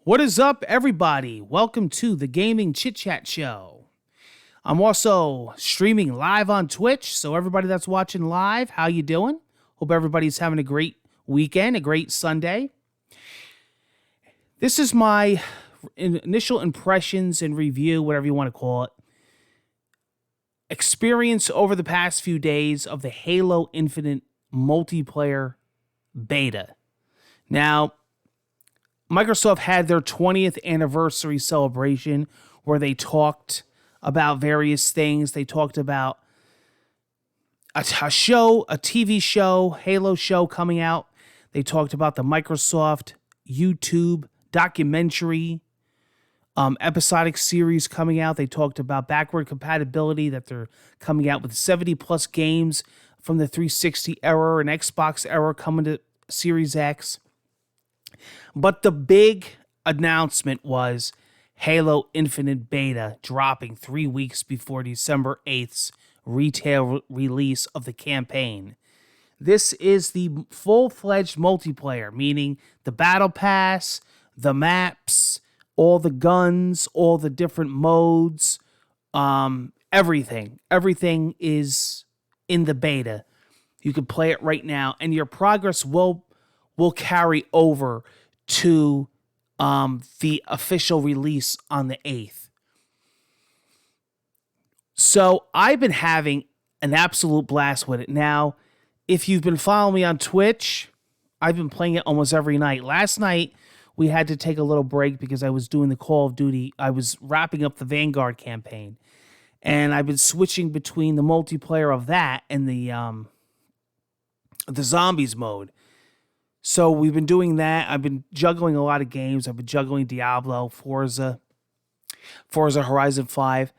What is up, everybody? Welcome to the Gaming Chitchat Show. I'm also streaming live on Twitch, so everybody that's watching live, how you doing? Hope everybody's having a great weekend, a great Sunday. This is my initial impressions and review, whatever you want to call it, experience over the past few days of the Halo Infinite multiplayer beta. Now, Microsoft had their 20th anniversary celebration where they talked about various things. They talked about a TV show, Halo show coming out. They talked about the Microsoft YouTube documentary, episodic series coming out. They talked about backward compatibility, that they're coming out with 70 plus games from the 360 era and Xbox era coming to Series X. But the big announcement was Halo Infinite Beta dropping 3 weeks before December 8th's retail release of the campaign. This is the full-fledged multiplayer, meaning the battle pass, the maps, all the guns, all the different modes, everything. Everything is in the beta. You can play it right now, and your progress will carry over to the official release on the 8th. So I've been having an absolute blast with it. Now, if you've been following me on Twitch, I've been playing it almost every night. Last night, we had to take a little break because I was doing the Call of Duty. I was wrapping up the Vanguard campaign. And I've been switching between the multiplayer of that and the zombies mode. So we've been doing that. I've been juggling a lot of games. I've been juggling Diablo, Forza Horizon 5.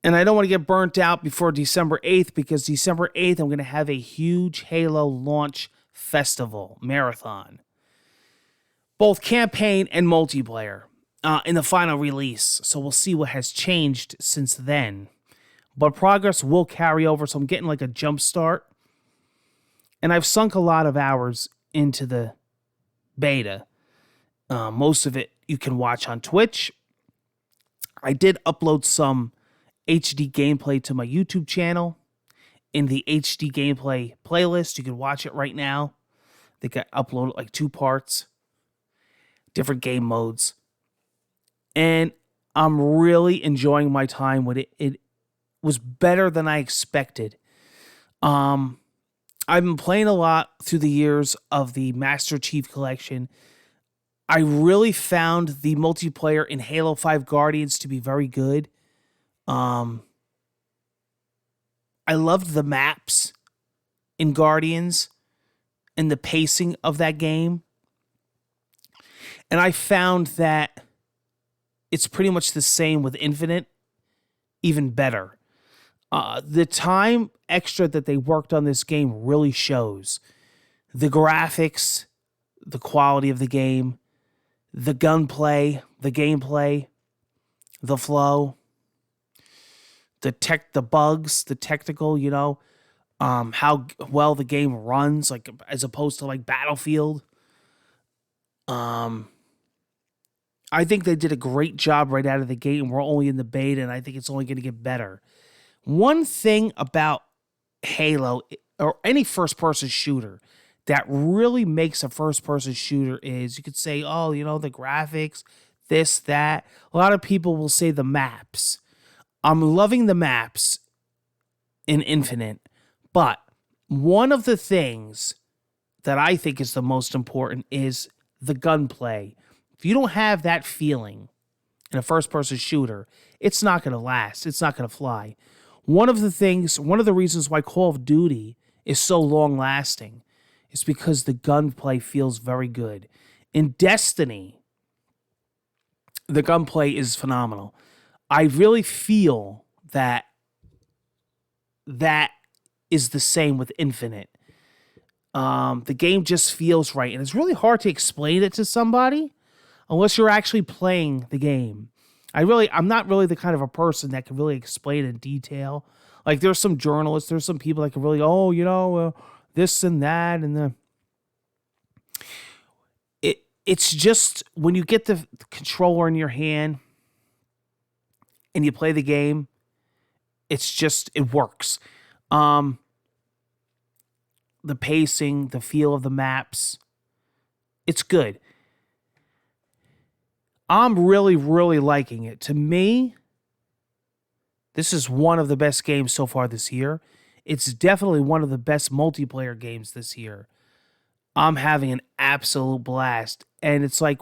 And I don't want to get burnt out before December 8th because December 8th, I'm going to have a huge Halo launch festival marathon. Both campaign and multiplayer in the final release. So we'll see what has changed since then. But progress will carry over, so I'm getting like a jump start. And I've sunk a lot of hours into the beta. Most of it you can watch on Twitch. I did upload some HD gameplay to my YouTube channel in the HD gameplay playlist. You can watch it right now. I think I uploaded like 2 parts, different game modes. And I'm really enjoying my time with it. It was better than I expected. I've been playing a lot through the years of the Master Chief Collection. I really found the multiplayer in Halo 5 Guardians to be very good. I loved the maps in Guardians and the pacing of that game. And I found that it's pretty much the same with Infinite, even better. The time extra that they worked on this game really shows. The graphics, the quality of the game, the gunplay, the gameplay, the flow, the bugs, the technical, how well the game runs, like as opposed to like Battlefield. I think they did a great job right out of the gate, and we're only in the beta, and I think it's only going to get better. One thing about Halo, or any first-person shooter, that really makes a first-person shooter is, you could say, the graphics, this, that. A lot of people will say the maps. I'm loving the maps in Infinite, but one of the things that I think is the most important is the gunplay. If you don't have that feeling in a first-person shooter, it's not going to last. It's not going to fly. One of the reasons why Call of Duty is so long-lasting is because the gunplay feels very good. In Destiny, the gunplay is phenomenal. I really feel that is the same with Infinite. The game just feels right, and it's really hard to explain it to somebody unless you're actually playing the game. I'm not really the kind of a person that can really explain in detail. Like, there's some journalists, there's some people that can really, this and that, and it's just when you get the controller in your hand and you play the game, it works. The pacing, the feel of the maps, it's good. I'm really, really liking it. To me, this is one of the best games so far this year. It's definitely one of the best multiplayer games this year. I'm having an absolute blast. And it's like,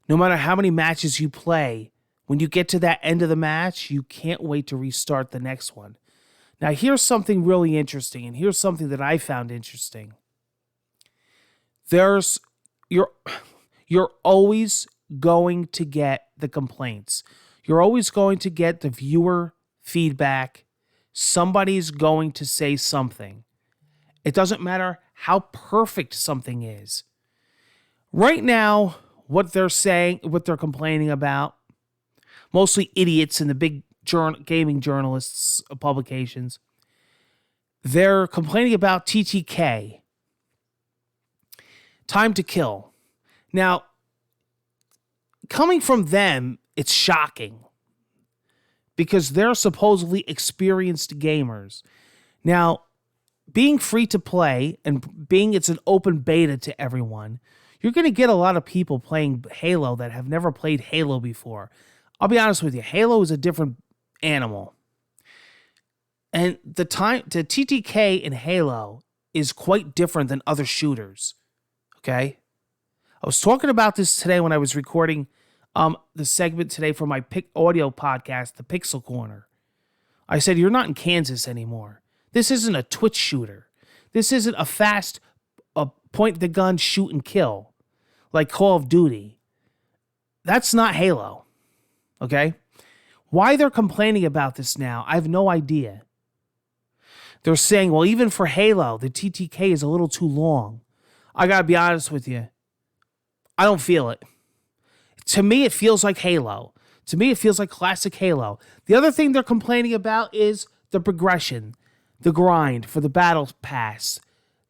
no matter how many matches you play, when you get to that end of the match, you can't wait to restart the next one. Now, here's something really interesting, and here's something that I found interesting. You're always going to get the complaints. You're always going to get the viewer feedback. Somebody's going to say something. It doesn't matter how perfect something is. Right now, what they're saying, what they're complaining about, mostly idiots in the big gaming journalists publications, they're complaining about TTK, Time to Kill. Now, coming from them, it's shocking because they're supposedly experienced gamers. Now, being free to play and being it's an open beta to everyone, you're going to get a lot of people playing Halo that have never played Halo before. I'll be honest with you, Halo is a different animal. And the TTK in Halo is quite different than other shooters. Okay? I was talking about this today when I was recording the segment today for my audio podcast, The Pixel Corner. I said, you're not in Kansas anymore. This isn't a Twitch shooter. This isn't a fast point the gun, shoot and kill like Call of Duty. That's not Halo. Okay? Why they're complaining about this now, I have no idea. They're saying, well, even for Halo, the TTK is a little too long. I gotta be honest with you. I don't feel it. To me, it feels like Halo. To me, it feels like classic Halo. The other thing they're complaining about is the progression, the grind for the battle pass,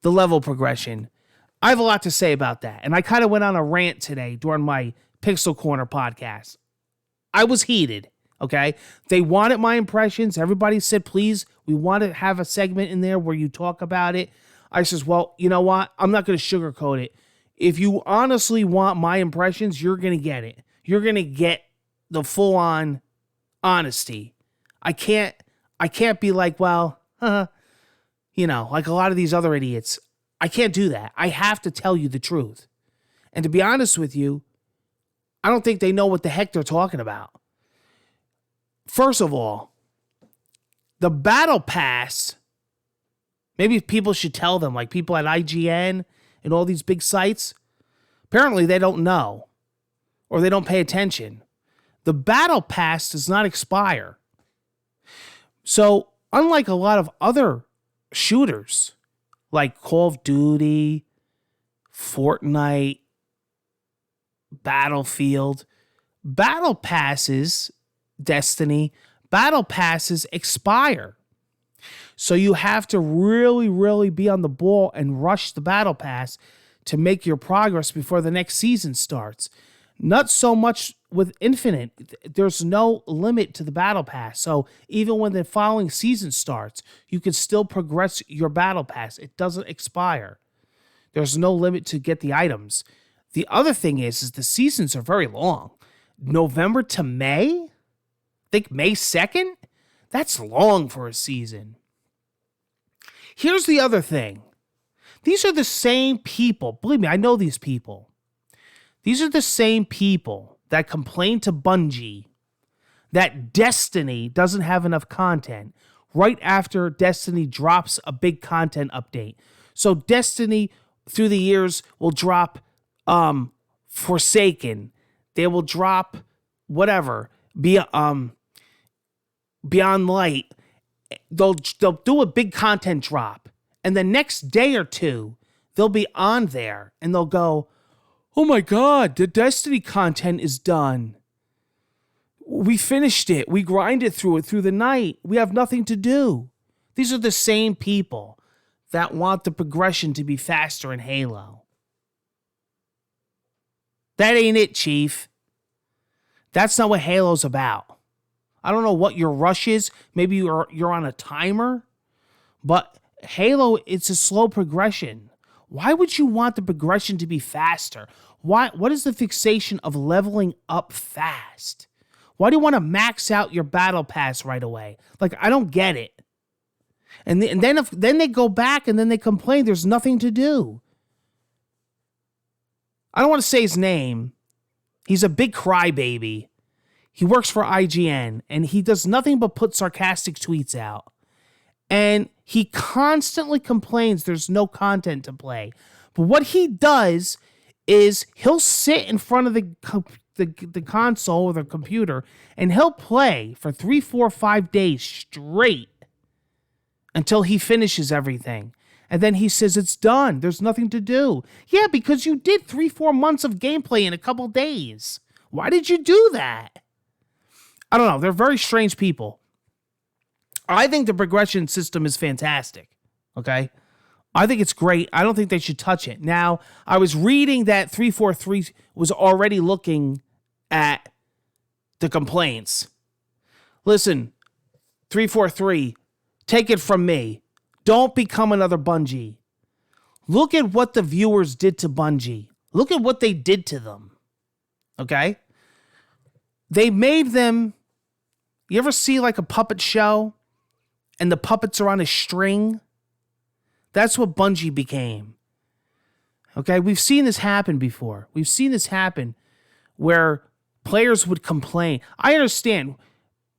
the level progression. I have a lot to say about that. And I kind of went on a rant today during my Pixel Corner podcast. I was heated, okay? They wanted my impressions. Everybody said, please, we want to have a segment in there where you talk about it. I says, well, you know what? I'm not going to sugarcoat it. If you honestly want my impressions, you're going to get it. You're going to get the full-on honesty. I can't be like, well, like a lot of these other idiots. I can't do that. I have to tell you the truth. And to be honest with you, I don't think they know what the heck they're talking about. First of all, the battle pass, maybe people should tell them, like people at IGN and all these big sites, apparently they don't know or they don't pay attention. The battle pass does not expire. So, unlike a lot of other shooters, like Call of Duty, Fortnite, Battlefield, battle passes, Destiny, battle passes expire. So you have to really, really be on the ball and rush the battle pass to make your progress before the next season starts. Not so much with Infinite. There's no limit to the battle pass. So even when the following season starts, you can still progress your battle pass. It doesn't expire. There's no limit to get the items. The other thing is the seasons are very long. November to May? I think May 2nd? That's long for a season. Here's the other thing. These are the same people. Believe me, I know these people. These are the same people that complain to Bungie that Destiny doesn't have enough content right after Destiny drops a big content update. So Destiny, through the years, will drop Forsaken. They will drop whatever. Beyond Light. They'll do a big content drop. And the next day or two, they'll be on there and they'll go, oh my God, the Destiny content is done. We finished it. We grinded through it through the night. We have nothing to do. These are the same people that want the progression to be faster in Halo. That ain't it, Chief. That's not what Halo's about. I don't know what your rush is. Maybe you're on a timer. But Halo, it's a slow progression. Why would you want the progression to be faster? What is the fixation of leveling up fast? Why do you want to max out your battle pass right away? Like, I don't get it. And then they go back and then they complain there's nothing to do. I don't want to say his name. He's a big crybaby. He works for IGN, and he does nothing but put sarcastic tweets out. And he constantly complains there's no content to play. But what he does is he'll sit in front of the console or the computer, and he'll play for 3, 4, 5 days straight until he finishes everything. And then he says it's done. There's nothing to do. Yeah, because you did 3, 4 months of gameplay in a couple days. Why did you do that? I don't know. They're very strange people. I think the progression system is fantastic. Okay? I think it's great. I don't think they should touch it. Now, I was reading that 343 was already looking at the complaints. Listen, 343, take it from me. Don't become another Bungie. Look at what the viewers did to Bungie. Look at what they did to them. Okay? They made them... You ever see like a puppet show and the puppets are on a string? That's what Bungie became. Okay? We've seen this happen before. We've seen this happen where players would complain. I understand.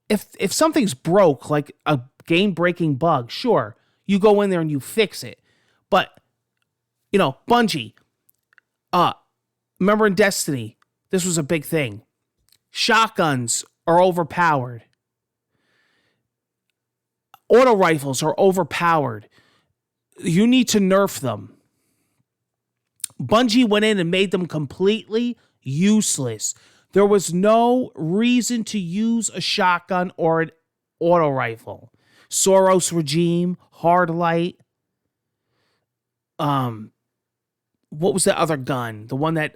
If something's broke, like a game-breaking bug, sure, you go in there and you fix it. But, Bungie, remember in Destiny, this was a big thing. Shotguns are overpowered. Auto rifles are overpowered. You need to nerf them. Bungie went in and made them completely useless. There was no reason to use a shotgun or an auto rifle. Soros regime, hard light. What was the other gun? The one that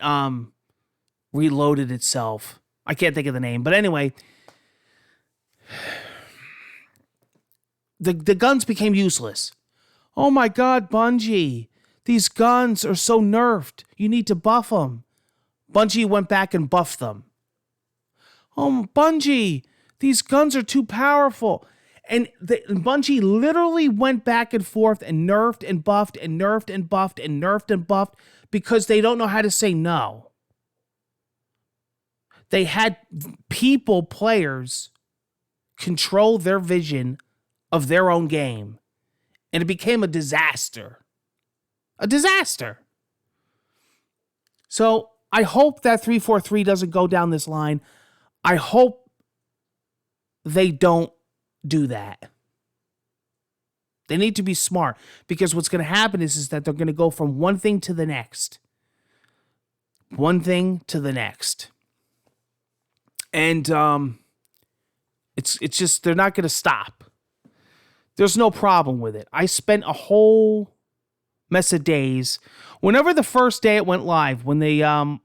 reloaded itself. I can't think of the name, but anyway, the guns became useless. Oh my God, Bungie, these guns are so nerfed. You need to buff them. Bungie went back and buffed them. Oh, Bungie, these guns are too powerful. And Bungie literally went back and forth and nerfed and buffed and nerfed and buffed and nerfed and buffed because they don't know how to say no. They had players, control their vision of their own game. And it became a disaster. A disaster. So I hope that 343 doesn't go down this line. I hope they don't do that. They need to be smart, because what's going to happen is that they're going to go from one thing to the next. One thing to the next. And it's just, they're not going to stop. There's no problem with it. I spent a whole mess of days. Whenever the first day it went live, when the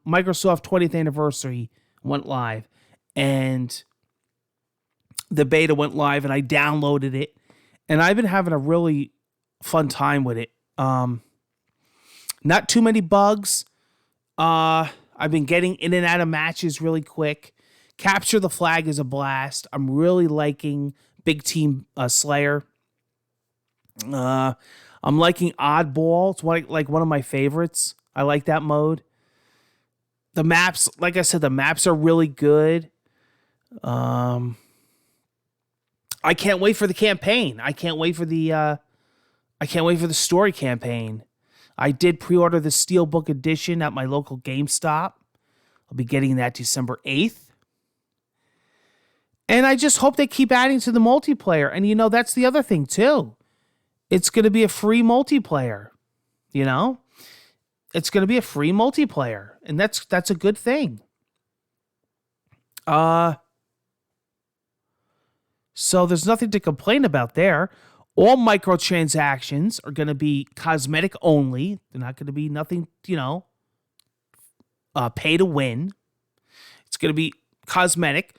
Microsoft 20th anniversary went live, and the beta went live, and I downloaded it, and I've been having a really fun time with it. Not too many bugs. I've been getting in and out of matches really quick. Capture the Flag is a blast. I'm really liking Big Team Slayer. I'm liking Oddball. It's one of my favorites. I like that mode. The maps, like I said, the maps are really good. I can't wait for the campaign. I can't wait for the story campaign. I did pre-order the Steelbook edition at my local GameStop. I'll be getting that December 8th. And I just hope they keep adding to the multiplayer. And, that's the other thing, too. It's going to be a free multiplayer. It's going to be a free multiplayer. And that's a good thing. So there's nothing to complain about there. All microtransactions are going to be cosmetic only. They're not going to be nothing, pay to win. It's going to be cosmetic.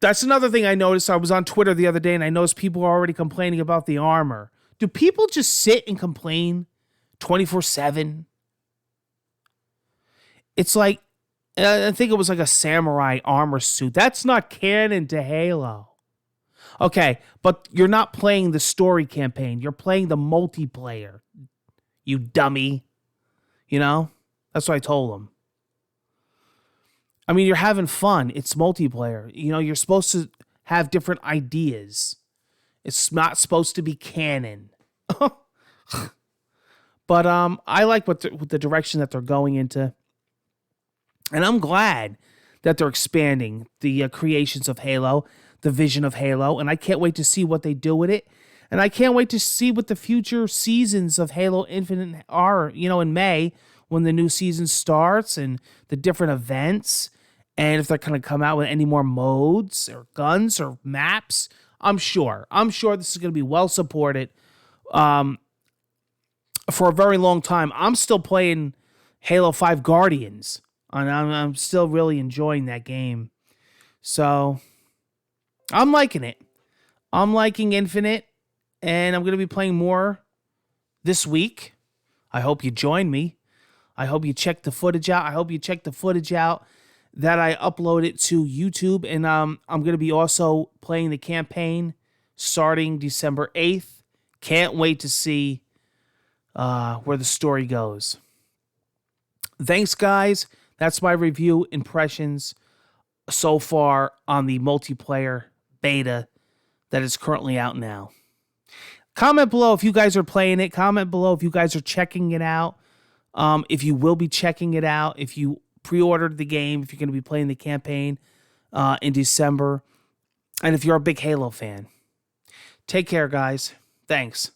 That's another thing I noticed. I was on Twitter the other day and I noticed people are already complaining about the armor. Do people just sit and complain 24/7? It's like, I think it was like a samurai armor suit. That's not canon to Halo. Okay, but you're not playing the story campaign. You're playing the multiplayer, you dummy. You know? That's what I told him. I mean, you're having fun. It's multiplayer. You know, you're supposed to have different ideas. It's not supposed to be canon. But I like what the direction that they're going into. And I'm glad that they're expanding the creations of Halo, the vision of Halo, and I can't wait to see what they do with it. And I can't wait to see what the future seasons of Halo Infinite are, you know, in May when the new season starts and the different events. And if they're going to come out with any more modes or guns or maps, I'm sure this is going to be well supported for a very long time. I'm still playing Halo 5 Guardians, and I'm still really enjoying that game. So I'm liking it. I'm liking Infinite, and I'm going to be playing more this week. I hope you join me. I hope you check the footage out. That I uploaded to YouTube, and I'm going to be also playing the campaign starting December 8th. Can't wait to see where the story goes. Thanks, guys. That's my review impressions so far on the multiplayer beta that is currently out now. Comment below if you guys are playing it. Comment below if you guys are checking it out. If you will be checking it out. If you pre-ordered the game, if you're going to be playing the campaign in December, and if you're a big Halo fan. Take care, guys. Thanks.